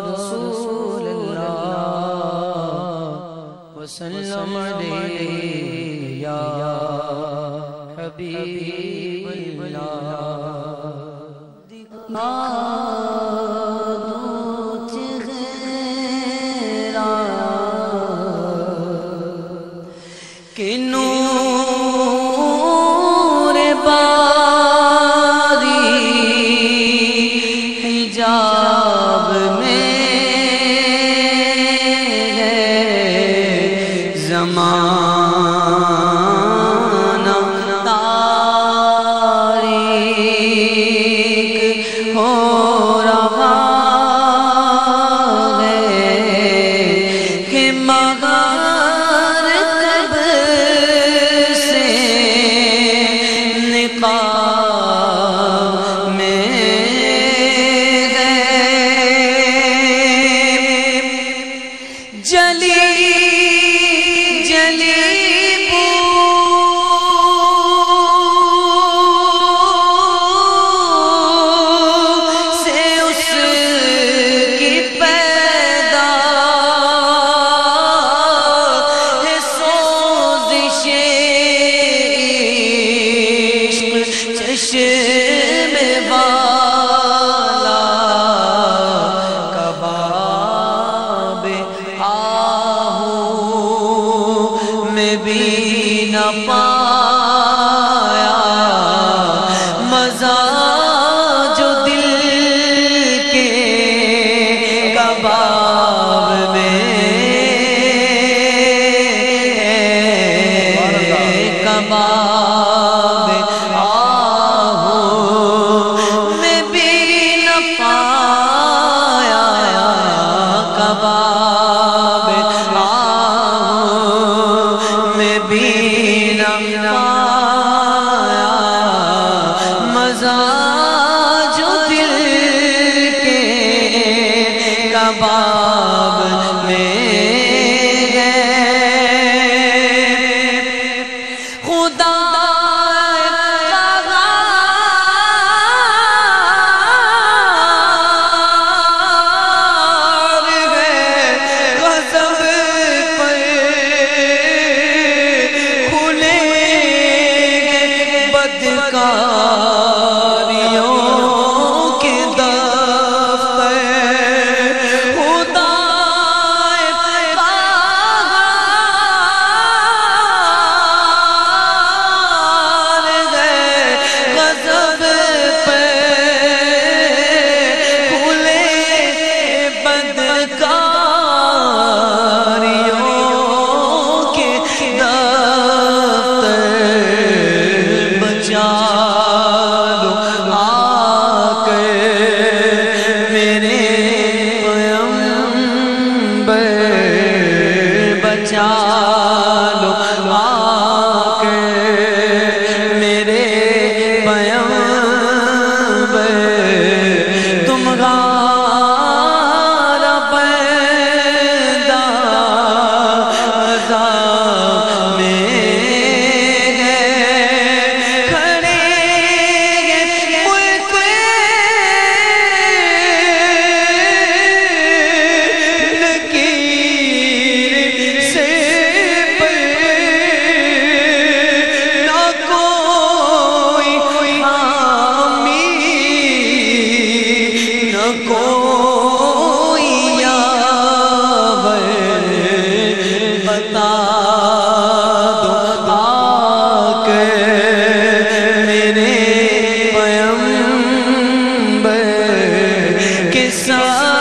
رسول اللہ وسلم علیہ یا حبیب اللہ کہ نور باری حجاب میں ہے زمانہ تاریک ہو رہا ہے کہ مگر کب سے نقاب میں جلی جلی بو سے اس کی پیدا ہے سوزش عشق چشم والا کباب میں بھی نہ پایا مزہ جو دل کے کباب میں کباب میں بھی نہ پایا کباب میں بھی نہ پایا مزہ جو دل کے کباب میں ہے خدا بدکاریوں کے دفتر خدا قہار ہے غضب پہ کھلے بدکاریوں کے دفتر بچا لو آ کر میرے پیغمبر بچا لو آ کر میرے پیغمبر تمہارا بندہ عذاب میں کوئی یاور بتا دو آ کر میرے پیغمبر کے ساتھ